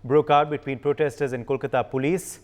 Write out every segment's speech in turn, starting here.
broke out between protesters and Kolkata Police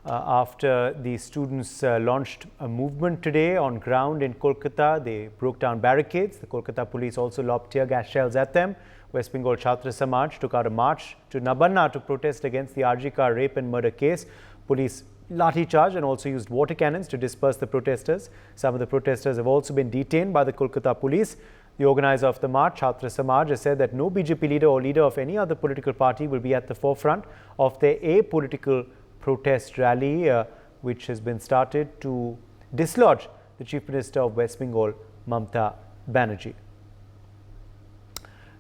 after the students launched a movement today on ground in Kolkata. They broke down barricades. The Kolkata Police also lobbed tear gas shells at them. West Bengal Chhatra Samaj took out a march to Nabanna to protest against the RG car rape and murder case. Police lathi charged and also used water cannons to disperse the protesters. Some of the protesters have also been detained by the Kolkata Police. The organizer of the march, Chhatra Samaj, has said that no BJP leader or leader of any other political party will be at the forefront of their apolitical protest rally, which has been started to dislodge the Chief Minister of West Bengal, Mamata Banerjee.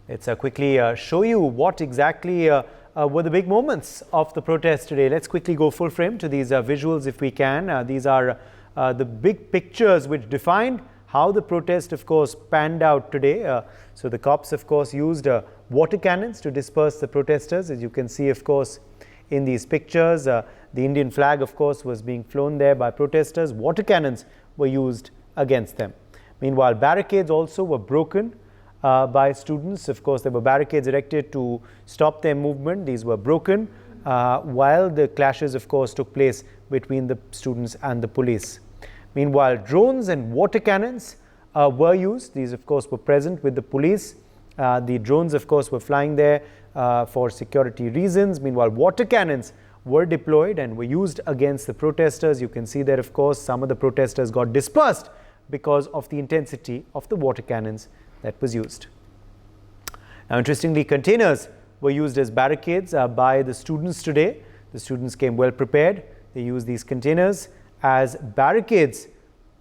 Let's quickly show you what exactly were the big moments of the protest today. Let's quickly go full frame to these visuals if we can. These are the big pictures which defined how the protest, of course, panned out today. So the cops, of course, used water cannons to disperse the protesters. As you can see, of course, in these pictures, the Indian flag, of course, was being flown there by protesters. Water cannons were used against them. Meanwhile, barricades also were broken by students. Of course, there were barricades erected to stop their movement. These were broken while the clashes, of course, took place between the students and the police. Meanwhile, drones and water cannons were used. These, of course, were present with the police. The drones, of course, were flying there for security reasons. Meanwhile, water cannons were deployed and were used against the protesters. You can see that, of course, some of the protesters got dispersed because of the intensity of the water cannons that was used. Now, interestingly, containers were used as barricades by the students today. The students came well prepared. They used these containers as barricades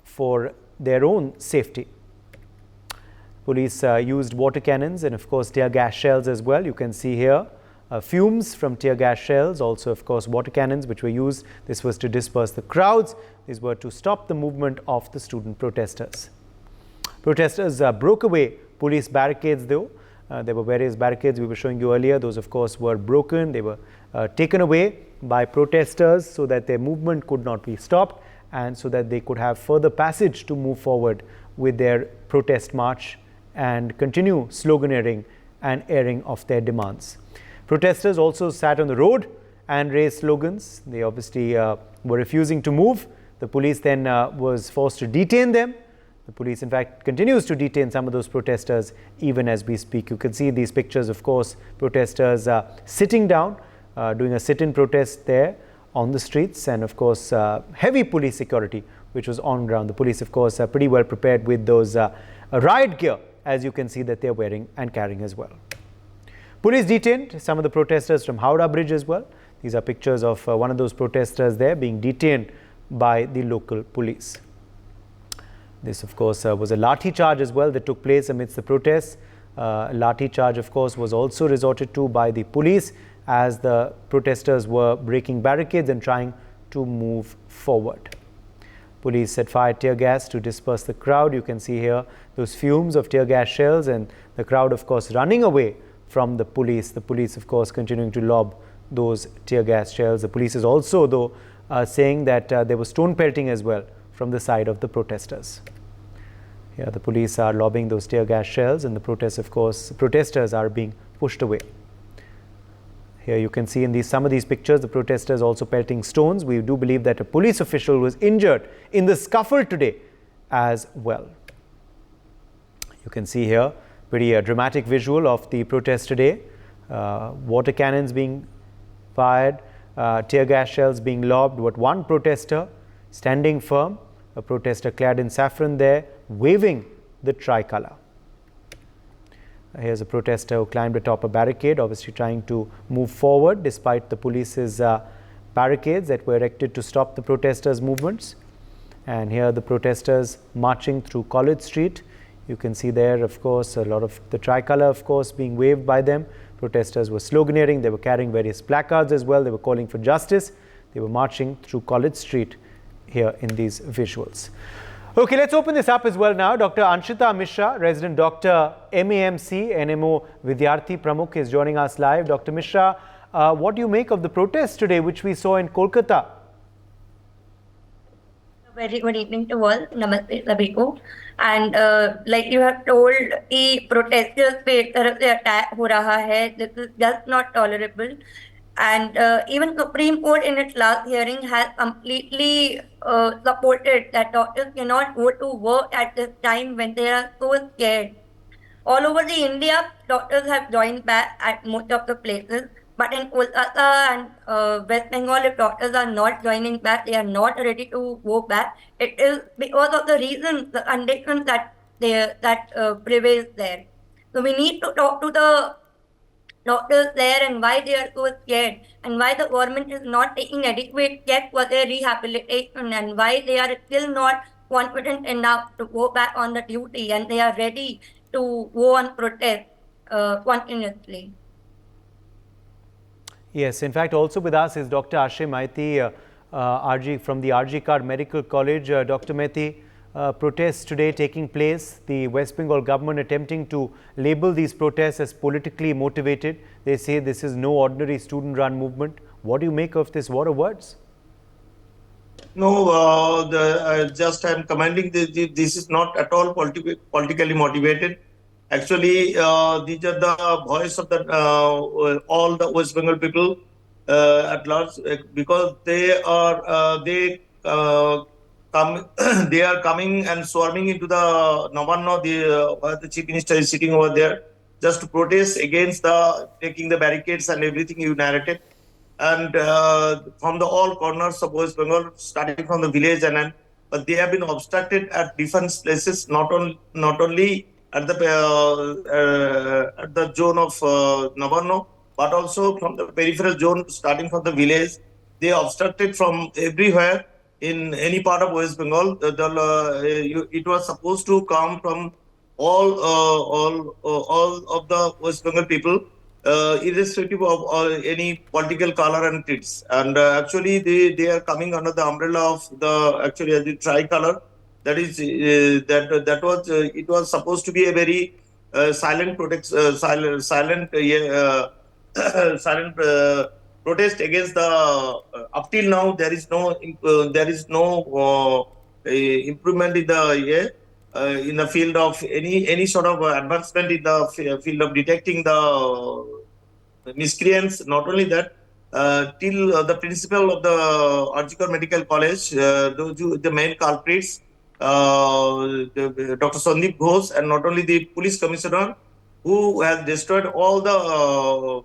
for their own safety. Police used water cannons and, of course, tear gas shells as well. You can see here fumes from tear gas shells, also, of course, water cannons which were used. This was to disperse the crowds. These were to stop the movement of the student protesters. Protesters broke away police barricades, though. There were various barricades we were showing you earlier. Those, of course, were broken. They were taken away by protesters so that their movement could not be stopped and so that they could have further passage to move forward with their protest march and continue sloganeering and airing of their demands. Protesters also sat on the road and raised slogans. They obviously were refusing to move. The police then was forced to detain them. The police, in fact, continues to detain some of those protesters even as we speak. You can see these pictures, of course, protesters sitting down, doing a sit-in protest there on the streets, and, of course, heavy police security which was on ground. The police, of course, are pretty well prepared with those riot gear, as you can see that they're wearing and carrying as well. Police detained some of the protesters from Howrah Bridge as well. These are pictures of one of those protesters there being detained by the local police. This, of course, was a lathi charge as well that took place amidst the protests. Lathi charge, of course, was also resorted to by the police as the protesters were breaking barricades and trying to move forward. Police had fired tear gas to disperse the crowd. You can see here those fumes of tear gas shells and the crowd, of course, running away from the police. The police, of course, continuing to lob those tear gas shells. The police is also, though, saying that there was stone pelting as well from the side of the protesters. Here the police are lobbing those tear gas shells and the protesters are being pushed away. Here you can see in some of these pictures the protesters also pelting stones. We do believe that a police official was injured in the scuffle today as well. You can see here pretty dramatic visual of the protest today. Water cannons being fired, tear gas shells being lobbed, but one protester standing firm, a protester clad in saffron there, waving the tricolour. Here's a protester who climbed atop a barricade, obviously trying to move forward despite the police's barricades that were erected to stop the protesters' movements. And here the protesters marching through College Street. You can see there, of course, a lot of the tricolour, of course, being waved by them. Protesters were sloganeering. They were carrying various placards as well. They were calling for justice. They were marching through College Street here in these visuals. Okay, let's open this up as well now. Dr. Anshita Mishra, resident doctor, MAMC, NMO Vidyarthi Pramukh is joining us live. Dr. Mishra, what do you make of the protests today, which we saw in Kolkata? Very good evening to all. Namaste sabhi ko. And like you have told, the protesters पे एक तरफ से attack हो रहा है. This is just not tolerable. And even Supreme Court in its last hearing has completely supported that doctors cannot go to work at this time when they are so scared. All over the India, doctors have joined back at most of the places. But in Kolkata and West Bengal, if doctors are not joining back, they are not ready to go back. It is because of the reasons, the conditions that prevails there. So we need to talk to the doctors there and why they are so scared and why the government is not taking adequate steps for their rehabilitation and why they are still not confident enough to go back on the duty and they are ready to go on protest continuously. Yes, in fact, also with us is Dr. Ashay Maiti, RG from the RG Kar Medical College. Dr. Maiti, protests today taking place. The West Bengal government attempting to label these protests as politically motivated. They say this is no ordinary student-run movement. What do you make of this? What are words? No, just I'm commenting this is not at all politically motivated. Actually, these are the voice of the all the West Bengal people at large, because come they are coming and swarming into the Nabanna, where the chief minister is sitting over there, just to protest against the taking the barricades and everything you narrated. And from the all corners of West Bengal, starting from the village, but they have been obstructed at different places, not only at the zone of Nabanna, but also from the peripheral zone, starting from the village. They obstructed from everywhere in any part of West Bengal. It was supposed to come from all of the West Bengal people, irrespective of any political color and creeds. And actually, they are coming under the umbrella of the tricolor. That is it was supposed to be a very silent protest, silent silent protest against the. Up till now, there is no improvement in the field of any sort of advancement in the field of detecting the miscreants. Not only that, till the principal of the Arjikar Medical College, the main culprits, Dr. Sandeep Ghosh, and not only the police commissioner, who has destroyed all the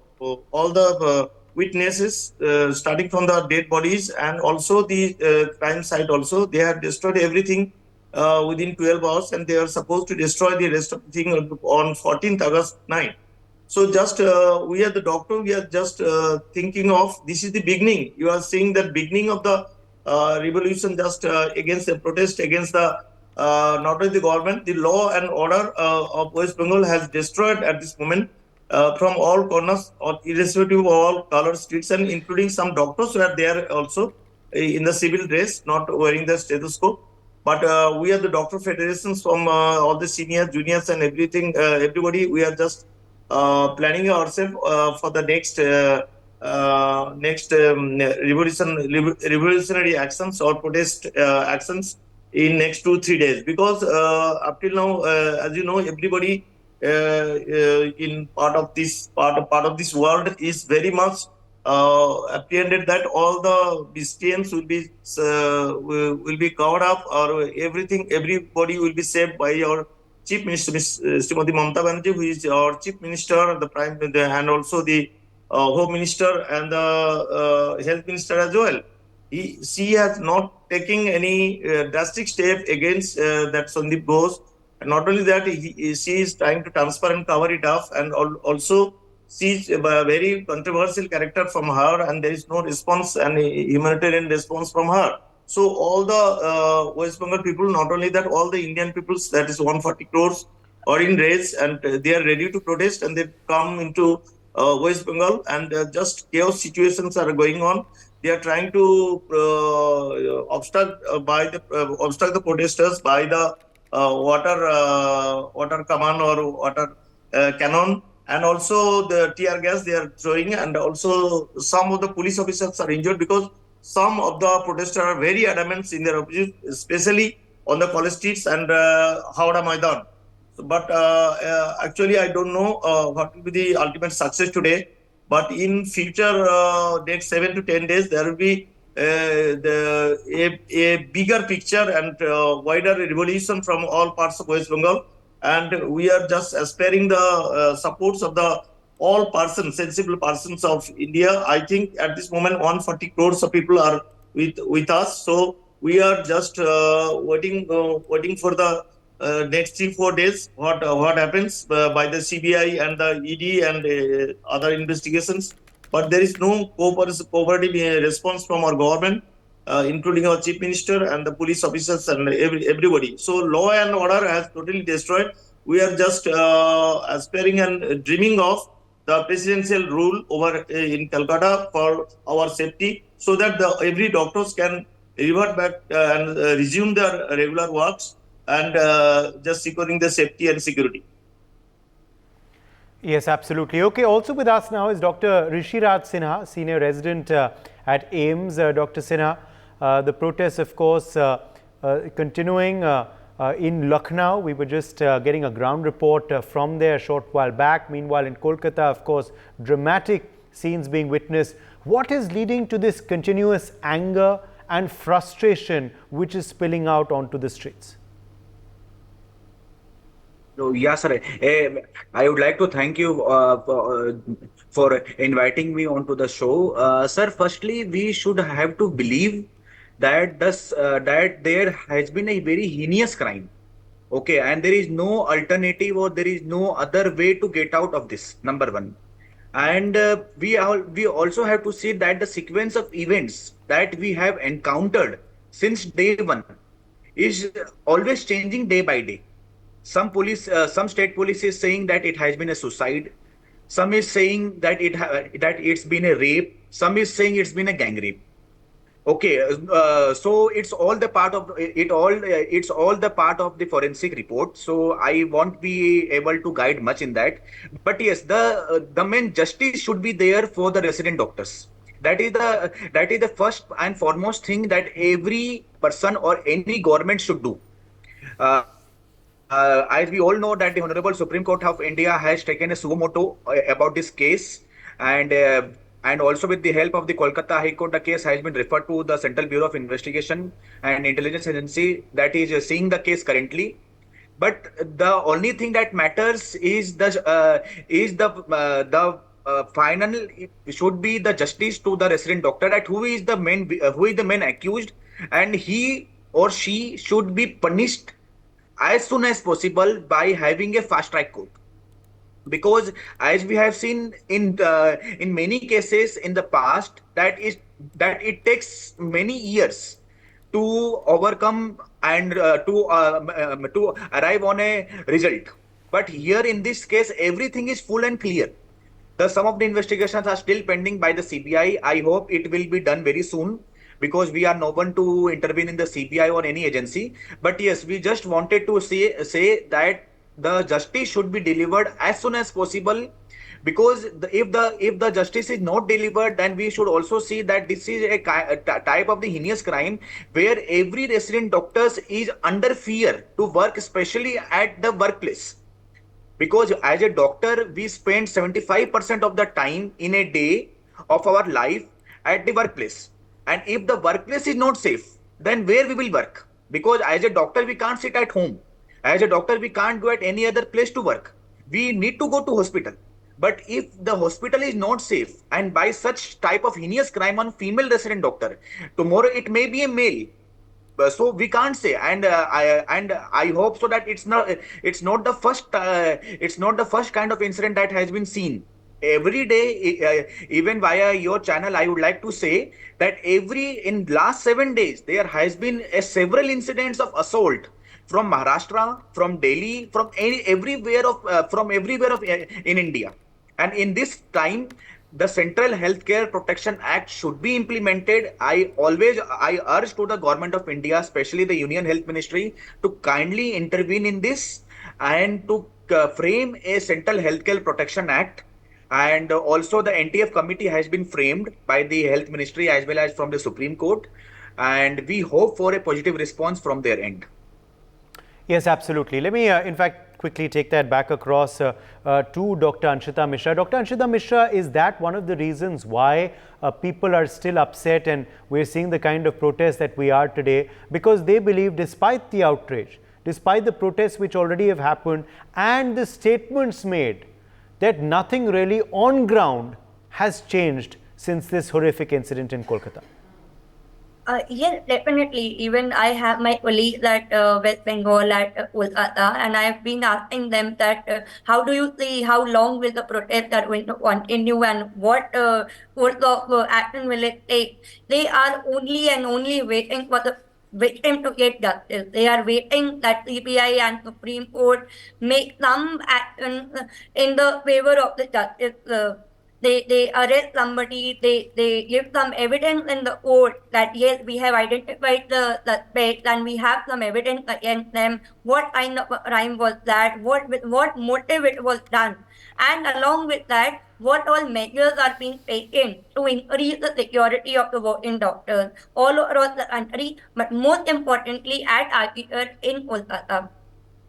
witnesses, starting from the dead bodies and also the crime site. Also, they have destroyed everything within 12 hours, and they are supposed to destroy the rest of the thing on 14th August night. So just we are the doctor, we are just thinking of this is the beginning. You are seeing the beginning of the revolution, just against the protest against the not only the government, the law and order of West Bengal has destroyed at this moment, from all corners, or irrespective of all color, streets, and including some doctors who are there also in the civil dress, not wearing the stethoscope. But we are the doctor federations from all the seniors, juniors, and everything. Everybody, we are just planning ourselves for the next revolutionary actions or protest actions in next 2-3 days. Because up till now, as you know, everybody in part of this world is very much apprehended that all the miscreants will be covered up, or everybody will be saved by our Chief Minister, Srimati Mamata Banerjee, who is our Chief Minister, and also the Home Minister and the Health Minister as well. She has not taken any drastic step against that Sandeep Ghosh. And not only that, she is trying to transfer and cover it up, and also she is a very controversial character from her, and there is no response and humanitarian response from her. So all the West Bengal people, not only that, all the Indian peoples, that is 140 crores, are in rage, and they are ready to protest, and they come into West Bengal, and just chaos situations are going on. They are trying to obstruct the protesters by the water cannon or water cannon, and also the tear gas they are throwing, and also some of the police officers are injured because some of the protesters are very adamant in their opposition, especially on the college streets and Howrah Maidan. But actually, I don't know what will be the ultimate success today. But in future, next 7 to 10 days, there will be a bigger picture and wider revolution from all parts of West Bengal. And we are just aspiring the supports of the all persons, sensible persons of India. I think at this moment, 140 crores of people are with us. So we are just waiting for the next 3-4 days. What happens by the CBI and the ED and other investigations. But there is no cooperative response from our government, including our chief minister and the police officers and everybody. So law and order has totally destroyed. We are just aspiring and dreaming of the presidential rule over in Calcutta for our safety, so that every doctors can revert back and resume their regular works and just securing the safety and security. Yes, absolutely. Okay, also with us now is Dr. Rishiraj Sinha, senior resident at AIMS. Dr. Sinha, the protests, of course, continuing in Lucknow. We were just getting a ground report from there a short while back. Meanwhile, in Kolkata, of course, dramatic scenes being witnessed. What is leading to this continuous anger and frustration which is spilling out onto the streets? So, yeah, sir. I would like to thank you for inviting me onto the show. Sir, firstly, we should have to believe that that there has been a very heinous crime. Okay, and there is no alternative or there is no other way to get out of this, number one. And we also have to see that the sequence of events that we have encountered since day one is always changing day by day. Some state police is saying that it has been a suicide. Some is saying that it's been a rape. Some is saying it's been a gang rape. Okay, so it's all the part of it's all the part of the forensic report. So I won't be able to guide much in that. But yes, the main justice should be there for the resident doctors. That is the first and foremost thing that every person or any government should do. As we all know that the Honorable Supreme Court of India has taken a suo motu about this case, and also with the help of the Kolkata High Court, the case has been referred to the Central Bureau of Investigation and Intelligence Agency that is seeing the case currently. But the only thing that matters is the final should be the justice to the resident doctor, that who is the main accused, and he or she should be punished as soon as possible by having a fast track court. Because as we have seen in many cases in the past, that it takes many years to overcome and to arrive on a result. But here in this case, everything is full and clear. Some of the investigations are still pending by the CBI. I hope it will be done very soon, because we are no one to intervene in the CBI or any agency. But yes, we just wanted to say that the justice should be delivered as soon as possible, because if the justice is not delivered, then we should also see that this is a type of the heinous crime where every resident doctor is under fear to work, especially at the workplace. Because as a doctor, we spend 75% of the time in a day of our life at the workplace. And if the workplace is not safe, then where we will work? Because as a doctor, we can't sit at home. As a doctor, we can't go at any other place to work. We need to go to hospital. But if the hospital is not safe, and by such type of heinous crime on female resident doctor, tomorrow it may be a male. So we can't say, and I hope so that it's not the first kind of incident that has been seen. Every day, even via your channel, I would like to say that in last 7 days there has been several incidents of assault from Maharashtra, from Delhi, from everywhere in India. And in this time, the Central Healthcare Protection Act should be implemented. I urge to the Government of India, especially the Union Health Ministry, to kindly intervene in this and to frame a Central Healthcare Protection Act. And also the NTF committee has been framed by the Health Ministry as well as from the Supreme Court. And we hope for a positive response from their end. Yes, absolutely. Let me, in fact, quickly take that back across to Dr. Anshita Mishra. Dr. Anshita Mishra, is that one of the reasons why people are still upset and we're seeing the kind of protest that we are today? Because they believe, despite the outrage, despite the protests which already have happened and the statements made, that nothing really on ground has changed since this horrific incident in Kolkata. Yes, definitely. Even I have my colleagues at West Bengal at Kolkata, and I have been asking them that how do you see how long will the protest are going to continue and what course of action will it take? They are only and only waiting for the victim to get justice. They are waiting that CBI and Supreme Court make some action in the favor of the justice. They arrest somebody, they give some evidence in the court that yes, we have identified the suspect and we have some evidence against them, what kind of crime was that, with what motive it was done. And along with that, what all measures are being taken to increase the security of the working doctors all across the country, but most importantly at RPR in Kolkata.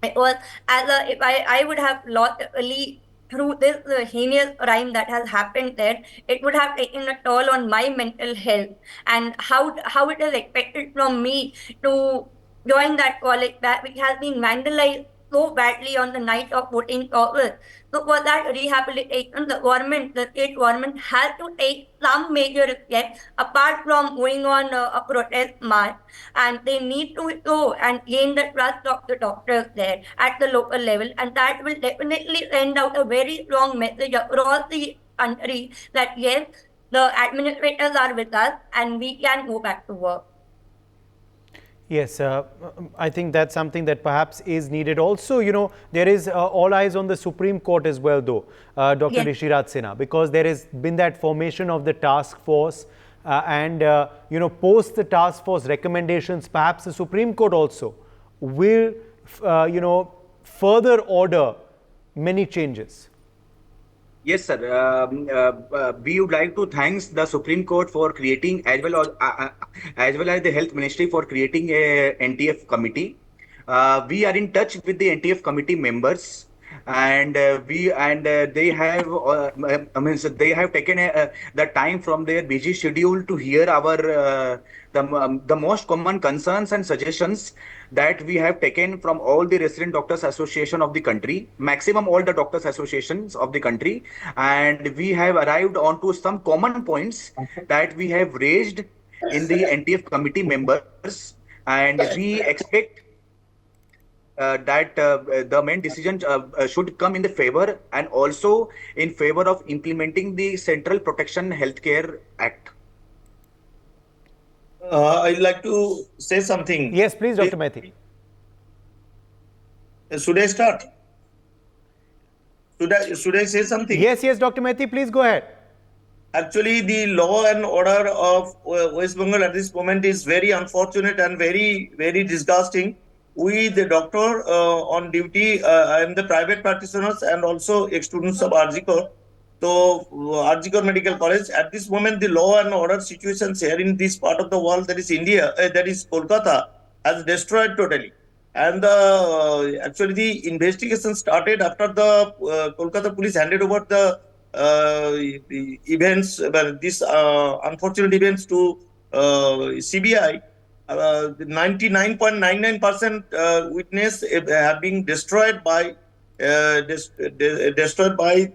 It was if I would have lost a through this heinous crime that has happened there, it would have taken a toll on my mental health. And how it is expected from me to join that college which has been vandalized so badly on the night of 14th August. So for that rehabilitation, the state government has to take some major steps apart from going on a protest march, and they need to show and gain the trust of the doctors there at the local level, and that will definitely send out a very strong message across the country that yes, the administrators are with us and we can go back to work. Yes, I think that's something that perhaps is needed. Also, you know, there is all eyes on the Supreme Court as well, though, Dr. Yes. Rishiraj Sinha, because there has been that formation of the task force and, you know, post the task force recommendations, perhaps the Supreme Court also will, you know, further order many changes. Yes, sir. We would like to thank the Supreme Court for creating, as well as the Health Ministry for creating a NTF committee. We are in touch with the NTF committee members, and they have they have taken the time from their busy schedule to hear our the most common concerns and suggestions that we have taken from all the resident doctors association of the country, maximum all the doctors associations of the country, and we have arrived onto some common points that we have raised in the NTF committee members, and we expect that the main decision should come in the favor and also in favor of implementing the Central Protection Healthcare Act. I'd like to say something. Yes, please, Dr. Mehti. Should I start? Should I say something? Yes, Dr. Mehti, please go ahead. Actually, the law and order of West Bengal at this moment is very unfortunate and very, very disgusting. We, the doctor on duty, I am the private practitioners and also ex-students of RGCOR. So, RGCOR Medical College, at this moment, the law and order situations here in this part of the world, that is India, that is Kolkata, has destroyed totally. And actually, the investigation started after the Kolkata Police handed over the events, these unfortunate events to CBI. 99.99% witness have been destroyed by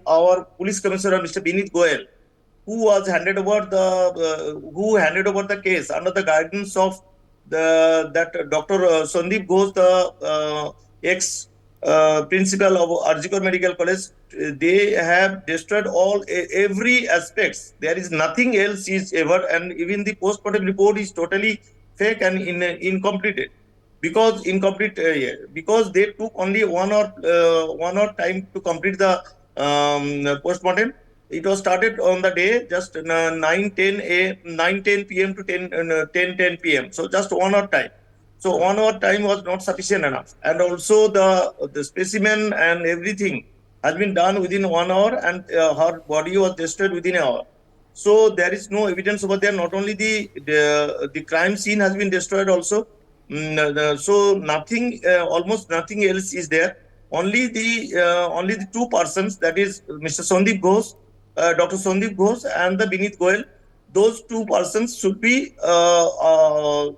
our police commissioner, Mr. Binit Goyal, who was handed over the case under the guidance of that Dr. Sandeep Ghosh, the ex principal of RGCOR Medical College. They have destroyed every aspects. There is nothing else is ever, and even the post-mortem report is totally fake and incomplete. Because they took only 1 hour time to complete the post-mortem. It was started on the day just 9:10 p.m. to 10 p.m. So just 1 hour time. So 1 hour time was not sufficient enough. And also the specimen and everything has been done within 1 hour, and her body was destroyed within an hour. So there is no evidence over there. Not only the crime scene has been destroyed also. So nothing, almost nothing else is there. only the two persons, that is Mr. Sandeep Ghosh, Dr. Sandeep Ghosh and the Binit Goyal, those two persons should be called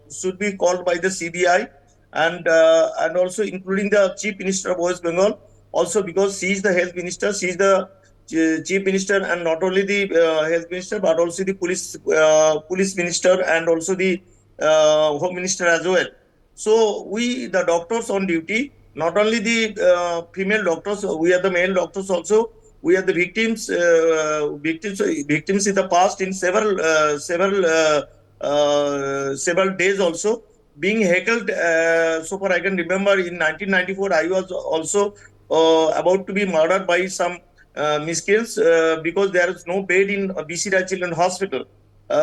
by the CBI, and also including the Chief Minister of West Bengal, also because she is the health minister, she is the chief minister, and not only the health minister but also the police minister, and also the home minister as well. So we, the doctors on duty, not only the female doctors, we are the male doctors also. We are the victims in the past in several days also, being heckled. So far I can remember, in 1994 I was also about to be murdered by some miscreants because there is no bed in BC Rai Children's Hospital.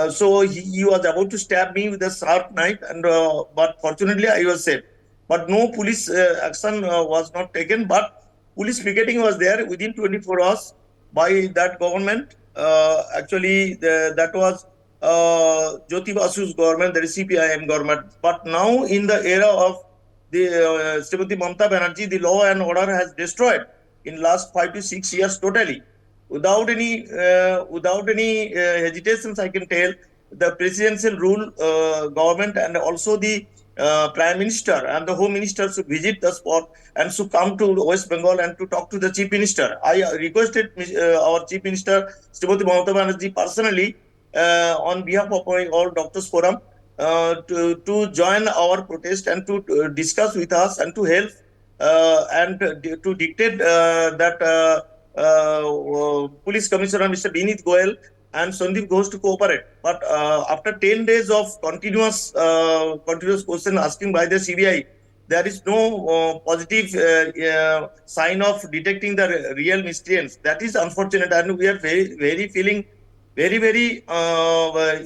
So he was about to stab me with a sharp knife, and but fortunately I was saved. But no police action was not taken. But police picketing was there within 24 hours by that government. That was Jyoti Basu's government, that is CPIM government. But now in the era of the Srimati Mamata Banerjee, the law and order has destroyed in last 5 to 6 years totally. Without any hesitations, I can tell the presidential rule government and also the Prime Minister and the Home Minister should visit the spot and should come to West Bengal and to talk to the Chief Minister. I requested our Chief Minister, Srimati Mamata Banerjee, personally on behalf of all Doctors Forum to join our protest and to discuss with us and to help and to dictate that Police Commissioner Mr. Binit Goyal and Sandeep Ghosh to cooperate. But after 10 days of continuous question asking by the CBI, there is no positive sign of detecting the real miscreants. That is unfortunate, and we are very feeling very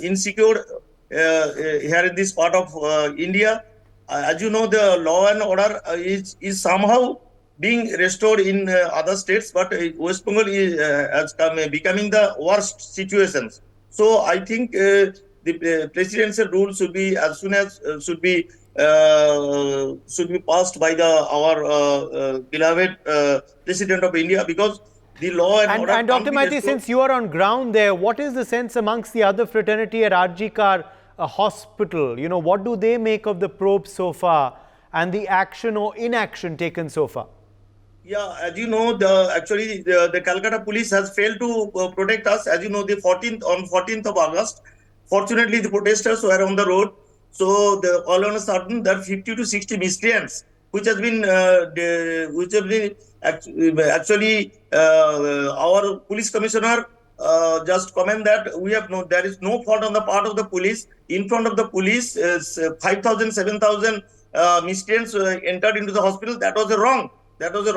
insecure here in this part of India. As you know, the law and order is somehow being restored in other states, but West Bengal has becoming the worst situations. So I think the presidential rule should be as soon as should be passed by our beloved President of India, because the law and order. And Dr. Maiti, since you are on ground there, what is the sense amongst the other fraternity at RG Kar hospital? You know, what do they make of the probe so far and the action or inaction taken so far? Yeah, as you know, the Kolkata Police has failed to protect us. As you know, on 14th of August, fortunately the protesters were on the road. So all on a sudden, there are 50 to 60 miscreants, which has been actually our police commissioner just comment that there is no fault on the part of the police. In front of the police, 5,000, 7,000 miscreants entered into the hospital. That was wrong. That was a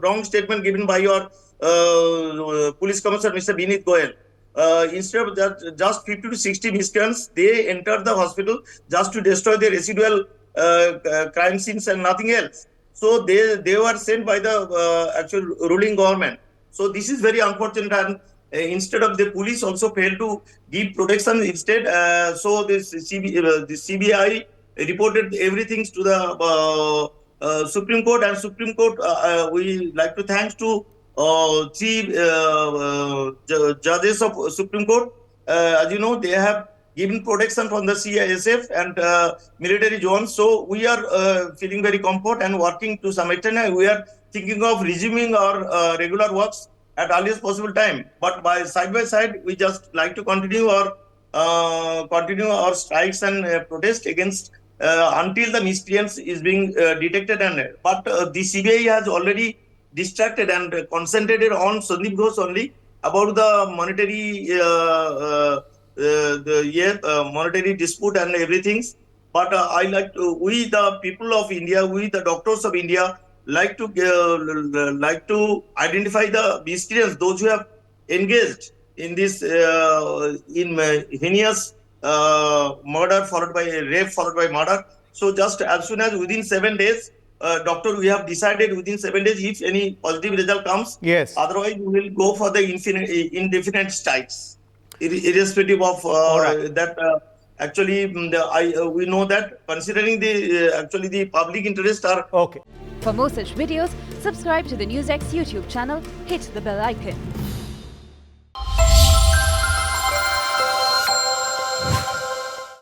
wrong statement given by your police commissioner, Mr. Binit Goyal. Instead of that, just 50 to 60 miscreants, they entered the hospital just to destroy the residual crime scenes and nothing else. So they were sent by the actual ruling government. So this is very unfortunate, and instead of the police also failed to give protection. Instead, so the CBI reported everything to the Supreme Court, and Supreme Court, we like to thanks to three judges of Supreme Court. As you know, they have given protection from the CISF and military zones. So we are feeling very comfort and working to some extent. And we are thinking of resuming our regular works at earliest possible time. But by side, we just like to continue our strikes and protest against until the miscreants is being detected. But the CBI has already distracted and concentrated on Sandeep Ghosh only about the monetary dispute and everything. But we the people of India, we the doctors of India, like to identify the miscreants, those who have engaged in this heinous murder followed by rape followed by murder. So just as soon as within 7 days, doctor, we have decided within 7 days if any positive result comes. Yes. Otherwise, we will go for the indefinite strikes, irrespective of that Actually, we know that considering the actually the public interest are Okay. For more such videos, subscribe to the NewsX YouTube channel, hit the bell icon.